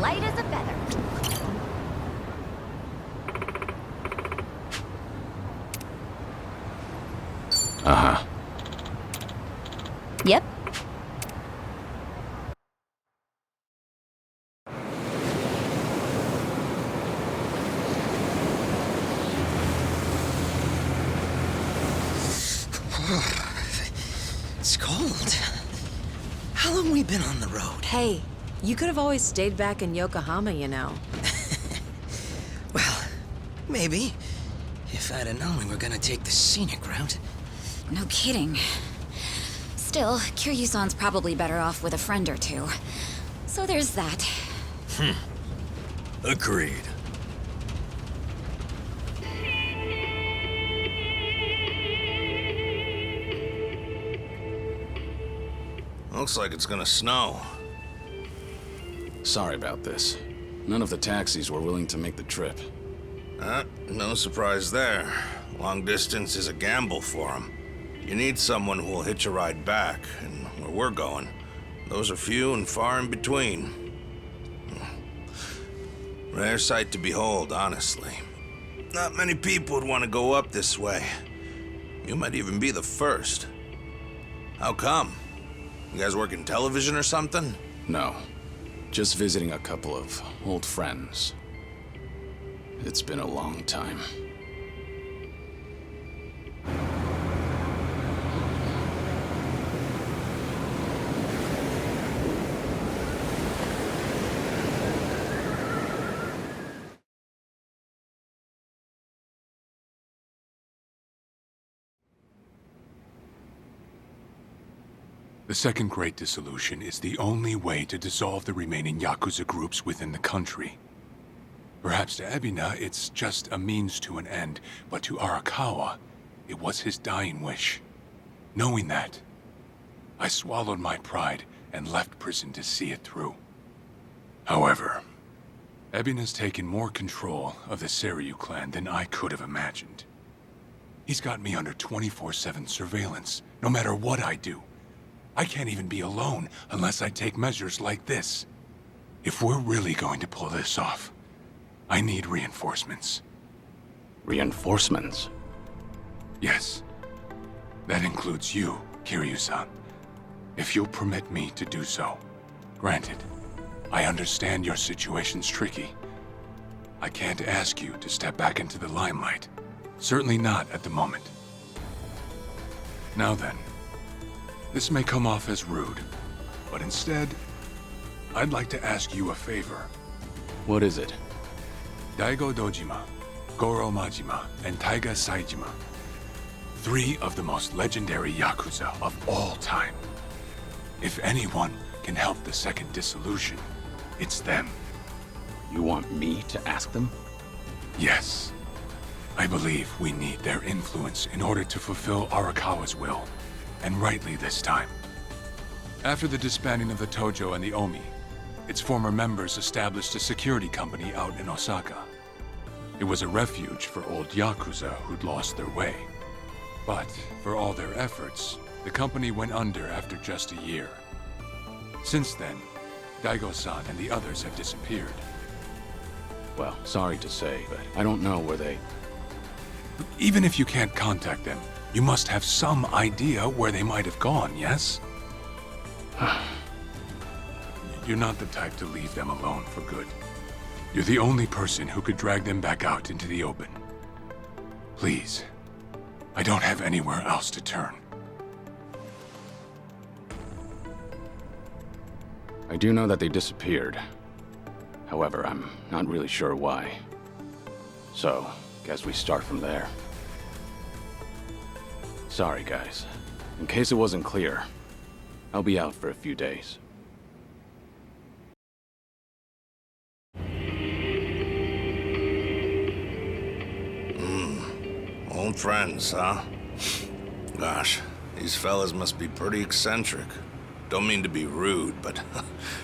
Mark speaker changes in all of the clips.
Speaker 1: light as a feather.
Speaker 2: Uh-huh.
Speaker 1: Yep.
Speaker 3: It's cold. How long we been on the road?
Speaker 4: Hey, you could have always stayed back in Yokohama, you know.
Speaker 3: Well, maybe. If I'd have known we were gonna take the scenic route.
Speaker 1: No kidding. Still, Kiryu-san's probably better off with a friend or two. So there's that.
Speaker 5: Agreed.
Speaker 6: Looks like it's gonna snow.
Speaker 2: Sorry about this. None of the taxis were willing to make the trip.
Speaker 6: No surprise there. Long distance is a gamble for them. You need someone who will hitch a ride back, and where we're going, those are few and far in between. Rare sight to behold, honestly. Not many people would want to go up this way. You might even be the first. How come? You guys work in television or something?
Speaker 2: No. Just visiting a couple of old friends. It's been a long time.
Speaker 7: The Second Great Dissolution is the only way to dissolve the remaining Yakuza groups within the country. Perhaps to Ebina, it's just a means to an end, but to Arakawa, it was his dying wish. Knowing that, I swallowed my pride and left prison to see it through. However, Ebina's taken more control of the Seiryu clan than I could have imagined. He's got me under 24/7 surveillance, no matter what I do. I can't even be alone unless I take measures like this. If we're really going to pull this off, I need reinforcements.
Speaker 2: Reinforcements?
Speaker 7: Yes. That includes you, Kiryu-san. If you'll permit me to do so. Granted, I understand your situation's tricky. I can't ask you to step back into the limelight. Certainly not at the moment. Now then, this may come off as rude, but instead, I'd like to ask you a favor.
Speaker 2: What is it?
Speaker 7: Daigo Dojima, Goro Majima, and Taiga Saijima. 3 of the most legendary Yakuza of all time. If anyone can help the Second Dissolution, it's them.
Speaker 2: You want me to ask them?
Speaker 7: Yes. I believe we need their influence in order to fulfill Arakawa's will, and rightly this time. After the disbanding of the Tojo and the Omi, its former members established a security company out in Osaka. It was a refuge for old Yakuza who'd lost their way. But for all their efforts, the company went under after just a year. Since then, Daigo-san and the others have disappeared.
Speaker 2: Well, sorry to say, but I don't know where they...
Speaker 7: Even if you can't contact them, you must have some idea where they might have gone, yes? You're not the type to leave them alone for good. You're the only person who could drag them back out into the open. Please, I don't have anywhere else to turn.
Speaker 2: I do know that they disappeared. However, I'm not really sure why. So, guess we start from there. Sorry, guys. In case it wasn't clear, I'll be out for a few days.
Speaker 6: Old friends, huh? Gosh, these fellas must be pretty eccentric. Don't mean to be rude, but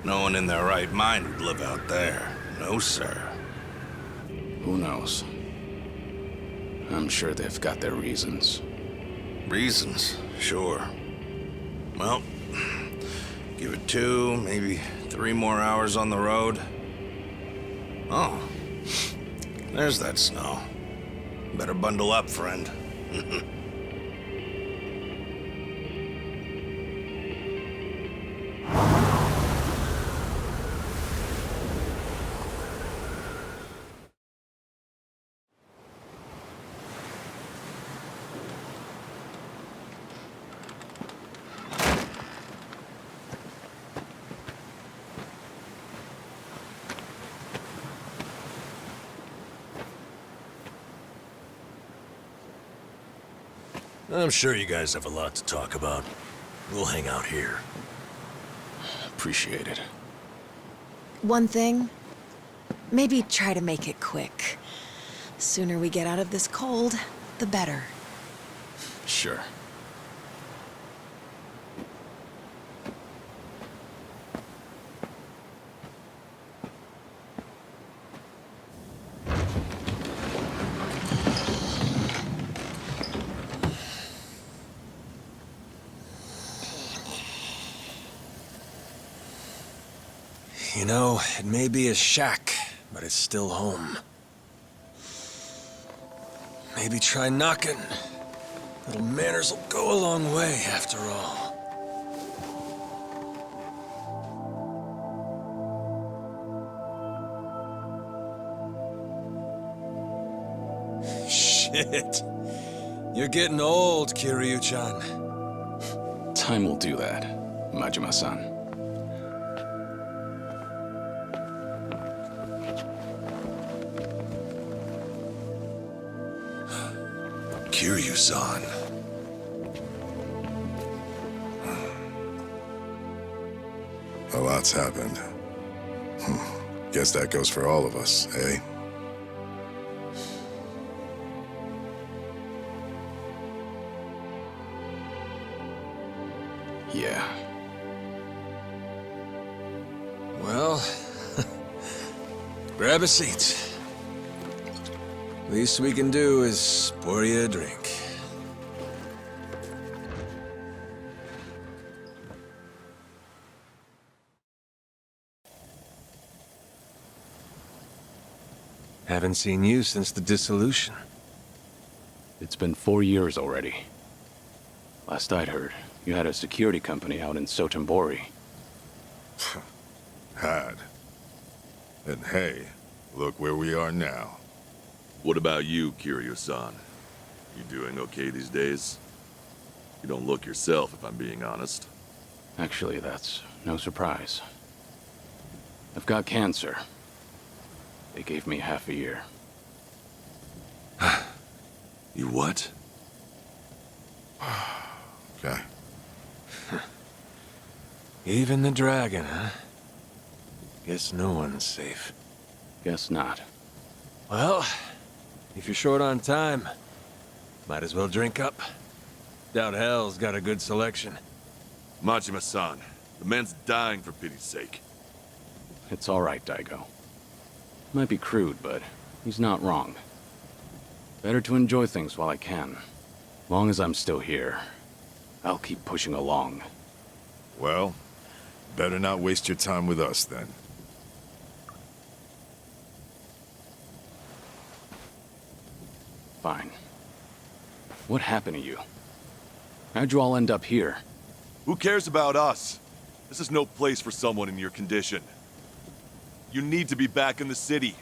Speaker 6: no one in their right mind would live out there. No, sir.
Speaker 2: Who knows? I'm sure they've got their reasons.
Speaker 6: Reasons, sure. Well, give it 2, maybe 3 more hours on the road. Oh. There's that snow. Better bundle up, friend.
Speaker 5: I'm sure you guys have a lot to talk about. We'll hang out here.
Speaker 2: Appreciate it.
Speaker 4: One thing, maybe try to make it quick. Sooner we get out of this cold, the better.
Speaker 2: Sure.
Speaker 5: You know, it may be a shack, but it's still home. Maybe try knocking. Little manners will go a long way, after all. Shit. You're getting old, Kiryu-chan.
Speaker 2: Time will do that, Majima-san.
Speaker 5: Kiryu-san.
Speaker 8: A lot's happened. Guess that goes for all of us, eh?
Speaker 2: Yeah.
Speaker 5: Well, grab a seat. Least we can do is pour you a drink. Haven't seen you since the dissolution.
Speaker 2: It's been 4 years already. Last I'd heard, you had a security company out in Sotenbori.
Speaker 8: Had. And hey, look where we are now.
Speaker 9: What about you, Kiryu-san? You doing okay these days? You don't look yourself, if I'm being honest.
Speaker 2: Actually, that's no surprise. I've got cancer. They gave me half a year.
Speaker 9: You what?
Speaker 8: Okay.
Speaker 5: Even the dragon, huh? Guess no one's safe.
Speaker 2: Guess not.
Speaker 5: Well, if you're short on time, might as well drink up. Doubt hell's got a good selection.
Speaker 9: Majima-san, the man's dying for pity's sake.
Speaker 2: It's all right, Daigo. Might be crude, but he's not wrong. Better to enjoy things while I can. Long as I'm still here, I'll keep pushing along.
Speaker 8: Well, better not waste your time with us then.
Speaker 2: Fine. What happened to you? How'd you all end up here?
Speaker 9: Who cares about us? This is no place for someone in your condition. You need to be back in the city.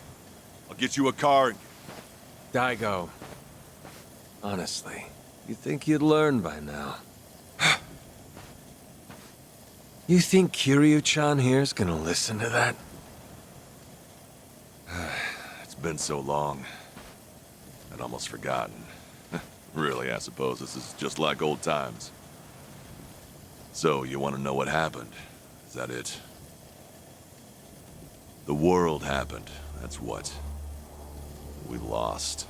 Speaker 9: I'll get you a car and...
Speaker 5: Daigo. Honestly, you think you'd learn by now. You think Kiryu-chan here's gonna listen to that?
Speaker 9: It's been so long. I'd almost forgotten. Really, I suppose this is just like old times. So, you want to know what happened? Is that it? The world happened, that's what. We lost.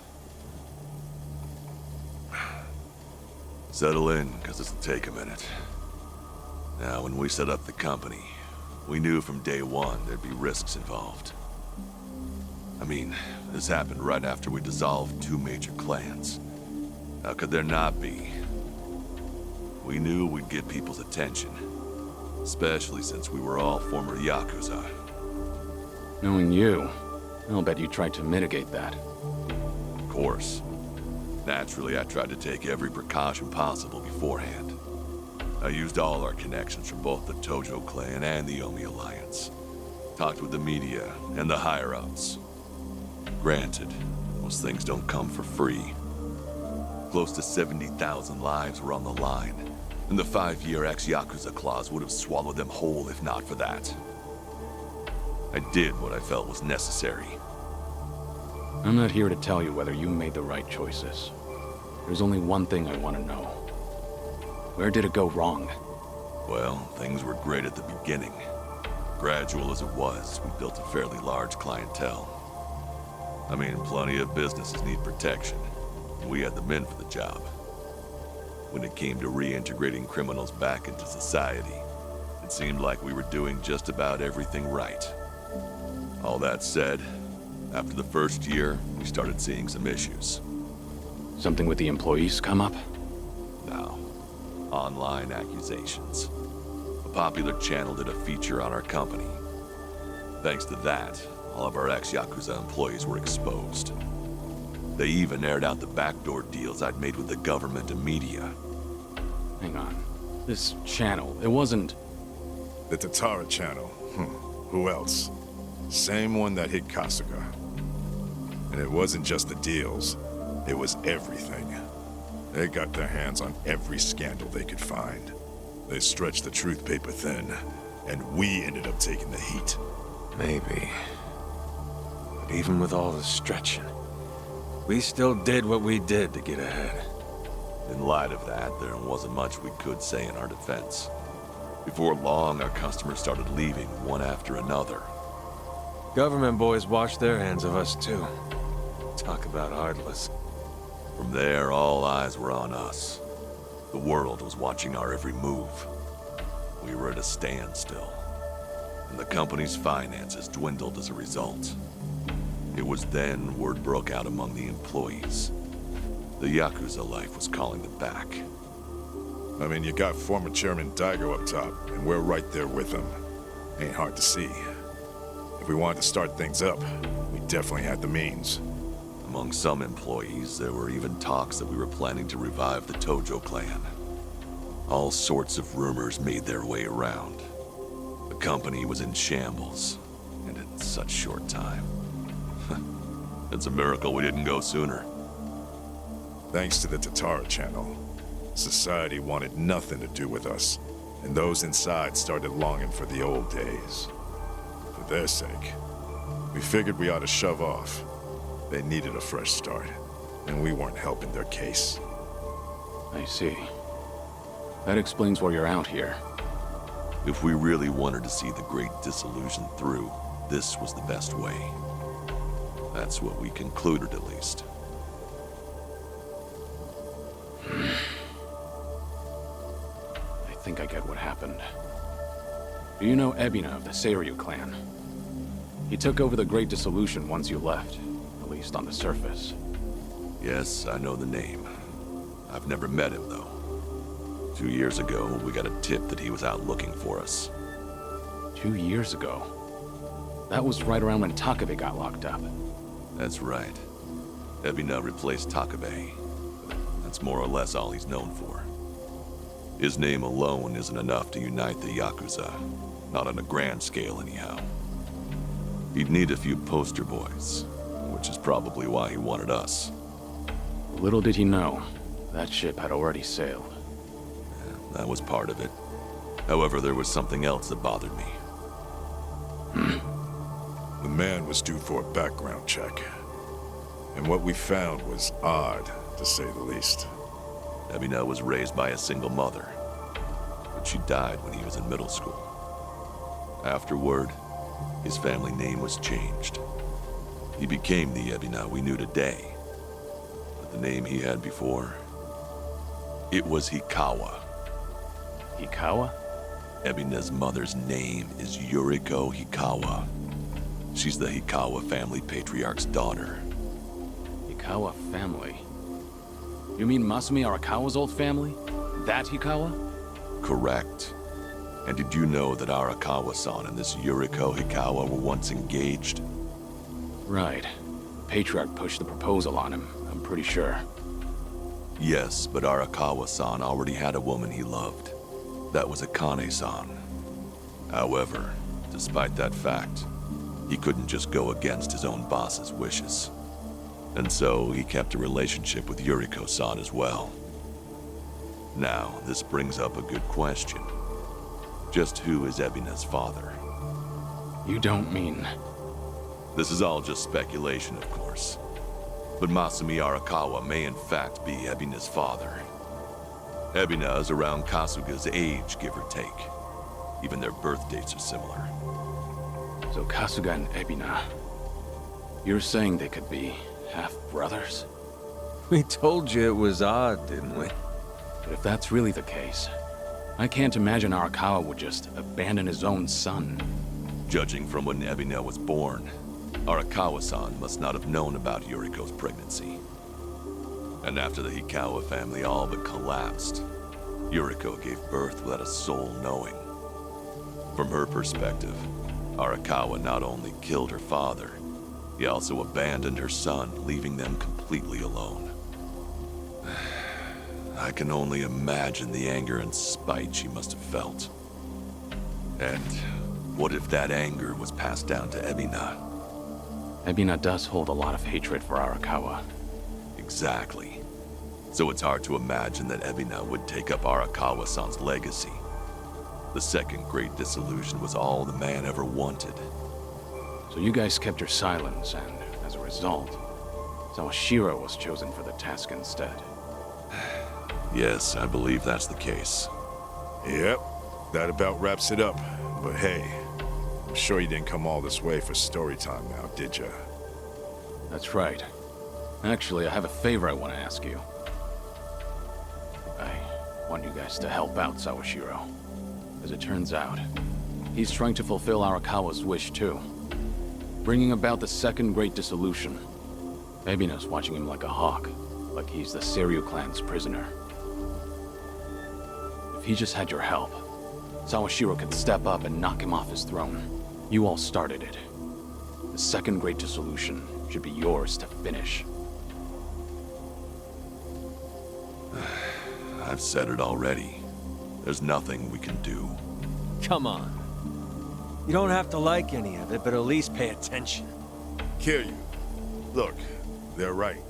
Speaker 9: Settle in, because this'll take a minute. Now, when we set up the company, we knew from day one there'd be risks involved. I mean, this happened right after we dissolved 2 major clans. How could there not be? We knew we'd get people's attention, especially since we were all former Yakuza.
Speaker 2: Knowing you, I'll bet you tried to mitigate that.
Speaker 9: Of course. Naturally, I tried to take every precaution possible beforehand. I used all our connections from both the Tojo clan and the Omi Alliance. Talked with the media and the higher-ups. Granted, most things don't come for free. Close to 70,000 lives were on the line, and the 5-year ex-Yakuza clause would have swallowed them whole if not for that. I did what I felt was necessary.
Speaker 2: I'm not here to tell you whether you made the right choices. There's only one thing I want to know. Where did it go wrong?
Speaker 9: Well, things were great at the beginning. Gradual as it was, we built a fairly large clientele. I mean, plenty of businesses need protection, and we had the men for the job. When it came to reintegrating criminals back into society, it seemed like we were doing just about everything right. All that said, after the first year, we started seeing some issues.
Speaker 2: Something with the employees come up?
Speaker 9: No. Online accusations. A popular channel did a feature on our company. Thanks to that, all of our ex-Yakuza employees were exposed. They even aired out the backdoor deals I'd made with the government and media.
Speaker 2: Hang on. This channel, it wasn't...
Speaker 8: The Tatara channel. Who else? Same one that hit Kasuga. And it wasn't just the deals. It was everything. They got their hands on every scandal they could find. They stretched the truth paper thin, and we ended up taking the heat.
Speaker 5: Maybe. But even with all the stretching, we still did what we did to get ahead.
Speaker 9: In light of that, there wasn't much we could say in our defense. Before long, our customers started leaving one after another.
Speaker 5: Government boys washed their hands of us too. Talk about heartless.
Speaker 9: From there, all eyes were on us. The world was watching our every move. We were at a standstill, and the company's finances dwindled as a result. It was then word broke out among the employees. The Yakuza life was calling them back.
Speaker 8: I mean, you got former Chairman Daigo up top, and we're right there with him. Ain't hard to see. If we wanted to start things up, we definitely had the means.
Speaker 9: Among some employees, there were even talks that we were planning to revive the Tojo clan. All sorts of rumors made their way around. The company was in shambles, and in such short time. It's a miracle we didn't go sooner.
Speaker 8: Thanks to the Tatara channel, society wanted nothing to do with us, and those inside started longing for the old days. For their sake, we figured we ought to shove off. They needed a fresh start, and we weren't helping their case.
Speaker 2: I see. That explains why you're out here.
Speaker 9: If we really wanted to see the Great Dissolution through, this was the best way. That's what we concluded, at least.
Speaker 2: I think I get what happened. Do you know Ebina of the Seiryu clan? He took over the Great Dissolution once you left, at least on the surface.
Speaker 9: Yes, I know the name. I've never met him, though. 2 years ago, we got a tip that he was out looking for us.
Speaker 2: 2 years ago? That was right around when Takabe got locked up.
Speaker 9: That's right. Ebina replaced Takabe. That's more or less all he's known for. His name alone isn't enough to unite the Yakuza. Not on a grand scale, anyhow. He'd need a few poster boys, which is probably why he wanted us.
Speaker 2: Little did he know, that ship had already sailed.
Speaker 9: Yeah, that was part of it. However, there was something else that bothered me.
Speaker 8: The man was due for a background check. And what we found was odd, to say the least.
Speaker 9: Ebina was raised by a single mother, but she died when he was in middle school. Afterward, his family name was changed. He became the Ebina we knew today. But the name he had before, it was Hikawa.
Speaker 2: Hikawa?
Speaker 9: Ebina's mother's name is Yuriko Hikawa. She's the Hikawa family patriarch's daughter.
Speaker 2: Hikawa family? You mean Masumi Arakawa's old family? That Hikawa?
Speaker 9: Correct. And did you know that Arakawa-san and this Yuriko Hikawa were once engaged?
Speaker 2: Right. Patriarch pushed the proposal on him, I'm pretty sure.
Speaker 9: Yes, but Arakawa-san already had a woman he loved. That was Akane-san. However, despite that fact, he couldn't just go against his own boss's wishes. And so he kept a relationship with Yuriko-san as well. Now, this brings up a good question. Just who is Ebina's father?
Speaker 2: You don't mean...
Speaker 9: This is all just speculation, of course. But Masumi Arakawa may in fact be Ebina's father. Ebina is around Kasuga's age, give or take. Even their birth dates are similar.
Speaker 2: So Kasuga and Ebina... You're saying they could be half-brothers?
Speaker 5: We told you it was odd, didn't we?
Speaker 2: But if that's really the case, I can't imagine Arakawa would just abandon his own son.
Speaker 9: Judging from when Ebina was born, Arakawa-san must not have known about Yuriko's pregnancy. And after the Hikawa family all but collapsed, Yuriko gave birth without a soul knowing. From her perspective, Arakawa not only killed her father, he also abandoned her son, leaving them completely alone. I can only imagine the anger and spite she must have felt. And what if that anger was passed down to Ebina?
Speaker 2: Ebina does hold a lot of hatred for Arakawa.
Speaker 9: Exactly. So it's hard to imagine that Ebina would take up Arakawa-san's legacy. The second great disillusion was all the man ever wanted.
Speaker 2: So you guys kept your silence, and as a result, Sawashiro was chosen for the task instead.
Speaker 9: Yes, I believe that's the case.
Speaker 8: Yep, that about wraps it up. But hey, I'm sure you didn't come all this way for story time now, did ya?
Speaker 2: That's right. Actually, I have a favor I want to ask you. I want you guys to help out Sawashiro. As it turns out, he's trying to fulfill Arakawa's wish too. Bringing about the second great dissolution. Ebina's watching him like a hawk, like he's the Seiryu clan's prisoner. If he just had your help, Sawashiro could step up and knock him off his throne. You all started it. The second great dissolution should be yours to finish.
Speaker 9: I've said it already. There's nothing we can do.
Speaker 5: Come on. You don't have to like any of it, but at least pay attention.
Speaker 8: Kiryu, look, they're right.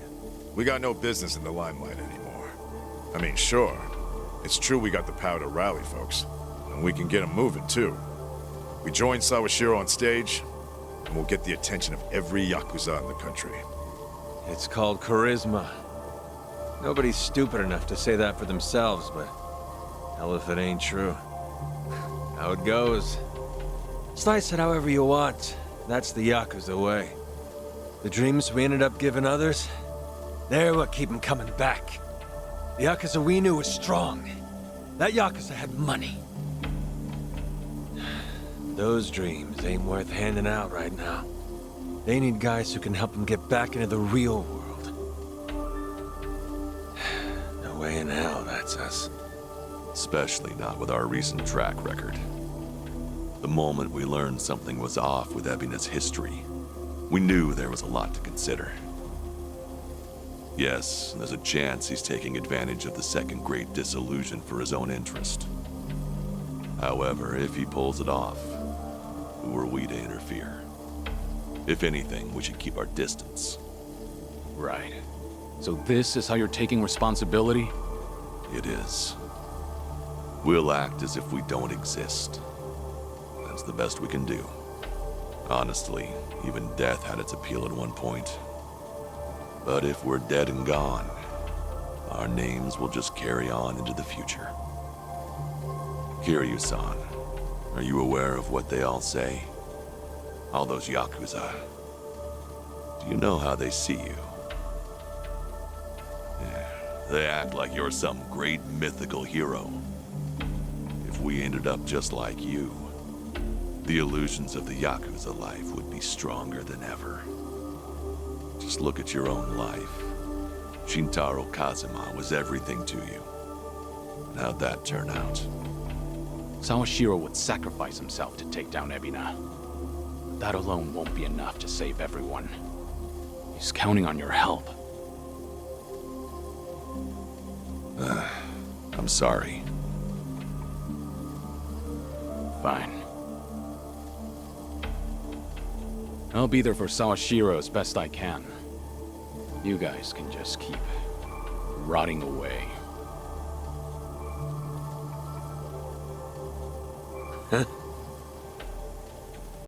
Speaker 8: We got no business in the limelight anymore. I mean, sure, it's true we got the power to rally folks, and we can get them moving too. We join Sawashiro on stage, and we'll get the attention of every Yakuza in the country.
Speaker 5: It's called charisma. Nobody's stupid enough to say that for themselves, but hell if it ain't true. How it goes. Slice it however you want. That's the Yakuza way. The dreams we ended up giving others, they're what keep them coming back. The Yakuza we knew was strong. That Yakuza had money. Those dreams ain't worth handing out right now. They need guys who can help them get back into the real world. No way in hell that's us.
Speaker 9: Especially not with our recent track record. The moment we learned something was off with Ebina's history, we knew there was a lot to consider. Yes, there's a chance he's taking advantage of the second great disillusion for his own interest. However, if he pulls it off, who are we to interfere? If anything, we should keep our distance.
Speaker 2: Right. So this is how you're taking responsibility?
Speaker 9: It is. We'll act as if we don't exist. That's the best we can do. Honestly, even death had its appeal at one point. But if we're dead and gone, our names will just carry on into the future. Kiryu-san, are you aware of what they all say? All those Yakuza. Do you know how they see you? Yeah, they act like you're some great mythical hero. If we ended up just like you, the illusions of the Yakuza life would be stronger than ever. Just look at your own life. Shintaro Kazuma was everything to you. How'd that turn out?
Speaker 2: Sawashiro would sacrifice himself to take down Ebina. that alone won't be enough to save everyone. He's counting on your help.
Speaker 9: I'm sorry.
Speaker 2: Fine. I'll be there for Sawashiro as best I can. You guys can just keep rotting away.